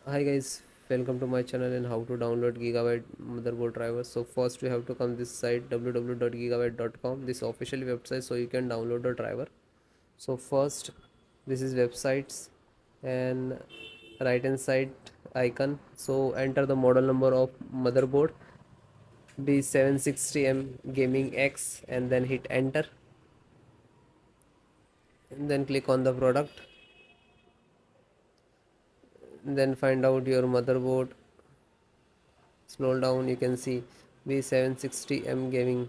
Hi guys, welcome to my channel and how to download Gigabyte motherboard driver. So first we have to come this site www.gigabyte.com, this official website, so you can download the driver. So first this is websites and right hand side icon. So enter the model number of motherboard B760M Gaming X and then hit enter and then click on the product. And then find out your motherboard. Scroll down, you can see B760M Gaming.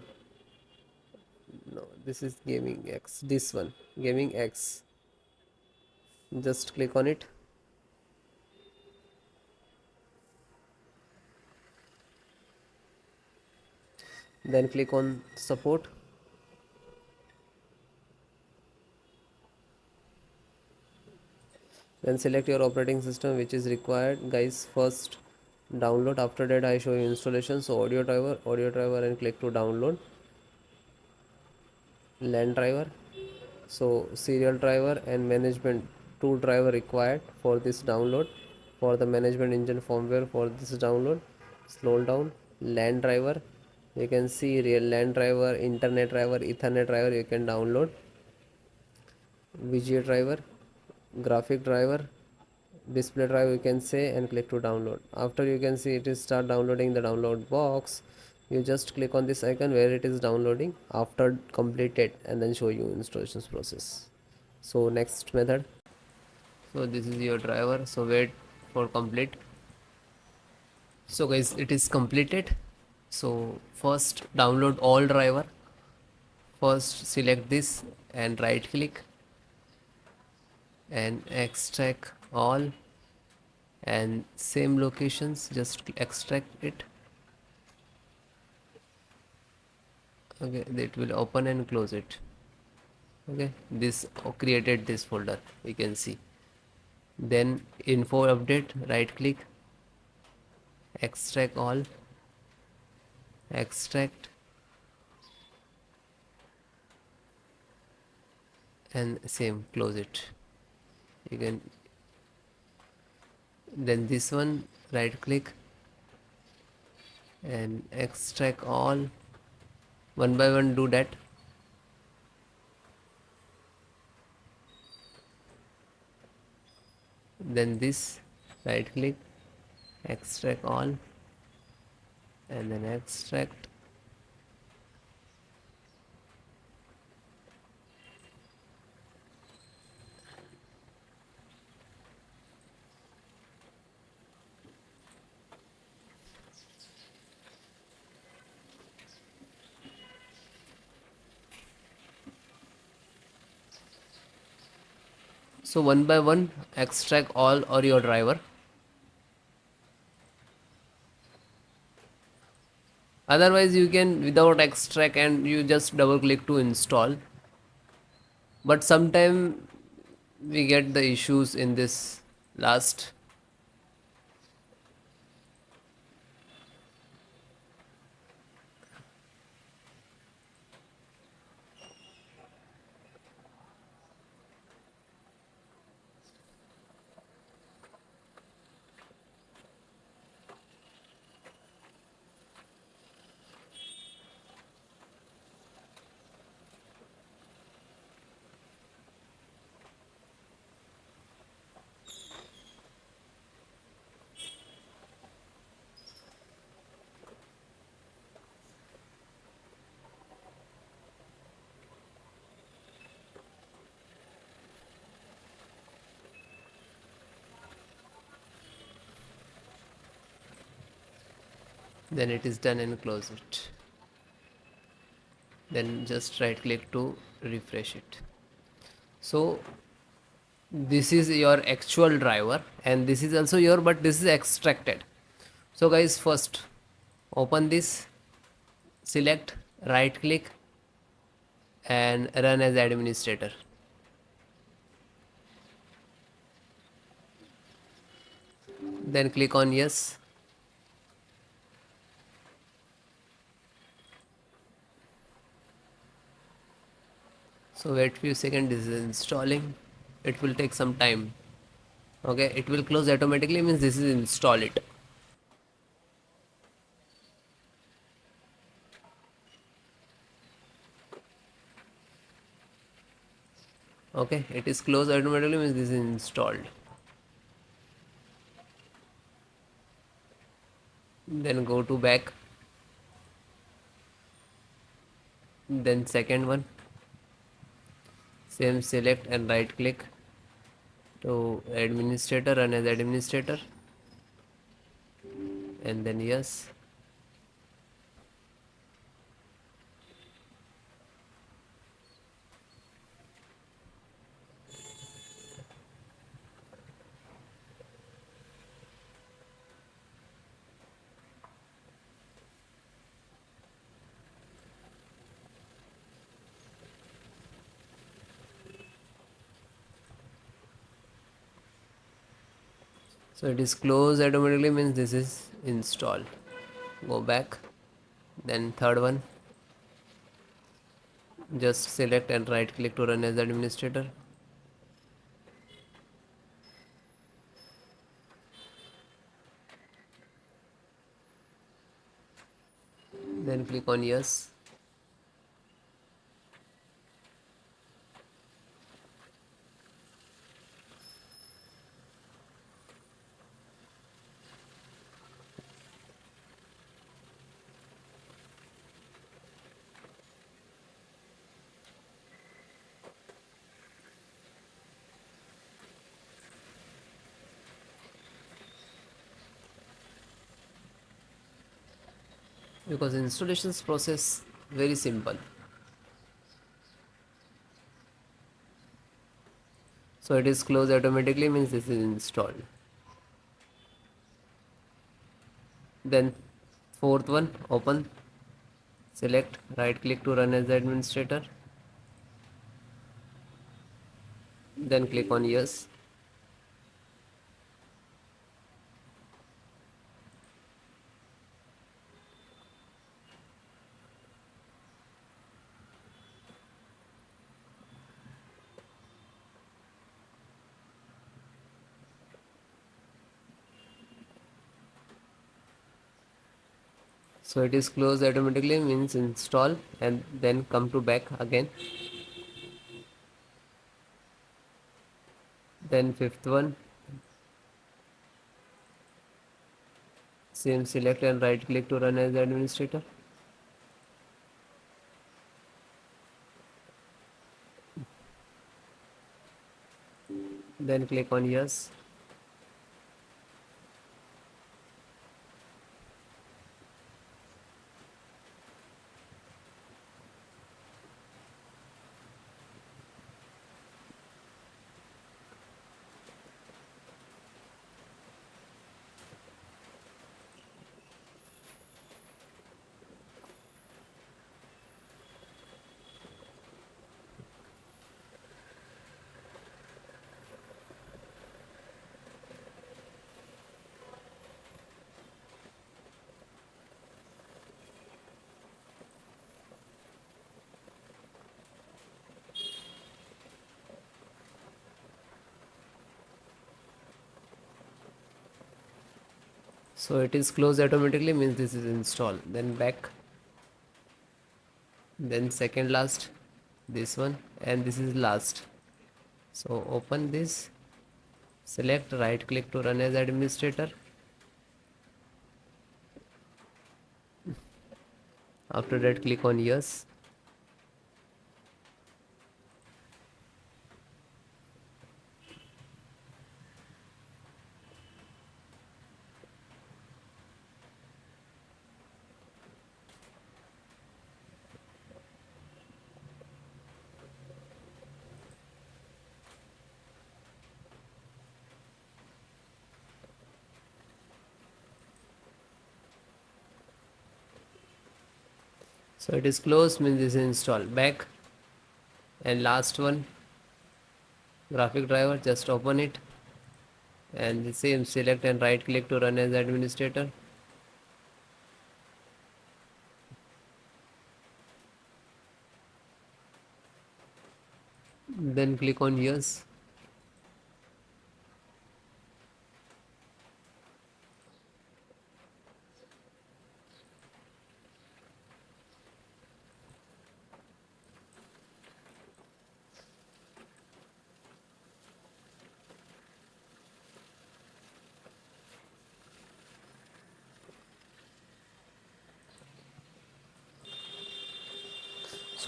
No, this is Gaming X. This one, Gaming X. Just click on it. Then click on support. Then select your operating system which is required. Guys, first download. After that, I show you installation. So audio driver, and click to download. LAN driver. So serial driver and management two driver required for this download. For the management engine firmware for this download. Scroll down. LAN driver. You can see real LAN driver, internet driver, ethernet driver you can download. VGA driver, graphic driver, display drive you can say, and click to download. After you can see it is start downloading the download box. You just click on this icon where it is downloading after completed and then show you installations process. So next method. So this is your driver, so wait for complete. So guys, it is completed. So first download all driver. First select this and right click and extract all, and same locations just extract it. Okay, it will open and close it. Okay, this created this folder, you can see. Then info update, right click, extract all, extract, and same close it. You can, then this one right click and extract all, one by one do that. Then this right click, extract all, and then extract. So one by one extract all or your driver. Otherwise you can without extract and you just double click to install. But sometime we get the issues in this last. Then it is done and close it. Then just right click to refresh it. So this is your actual driver and this is also your, but this is extracted. So guys, first open this, select, right click and run as administrator. Then click on yes. So wait few seconds, this is installing. It will take some time. Okay, it will close automatically, means this is install it. Okay, it is closed automatically, means this is installed. Then go to back, then second one, same, select and right click to administrator, run as administrator, and then yes. So it is closed automatically, means this is installed. Go back, then third one, just select and right click to run as administrator, then click on yes. Because installations process very simple. So it is closed automatically, means this is installed. Then fourth one, open, select, right click to run as administrator, then click on yes. So it is closed automatically, means install, and then come to back again. Then fifth one, same, select and right click to run as administrator, then click on yes. So it is closed automatically, means this is installed. Then back, then second last, this one, and this is last. So open this, select, right click to run as administrator, after that click on yes. So it is closed, means this is installed. Back, and last one, graphic driver, just open it, and the same, select and right click to run as administrator, then click on yes.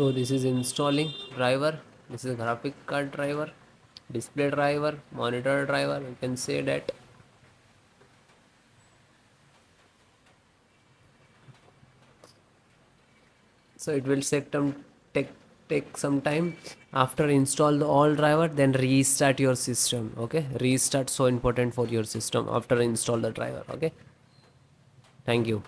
So this is installing driver. This is graphic card driver, display driver, monitor driver, you can say that. So it will take take some time. After install the all driver, then restart your system. Okay, restart so important for your system after install the driver. Okay, thank you.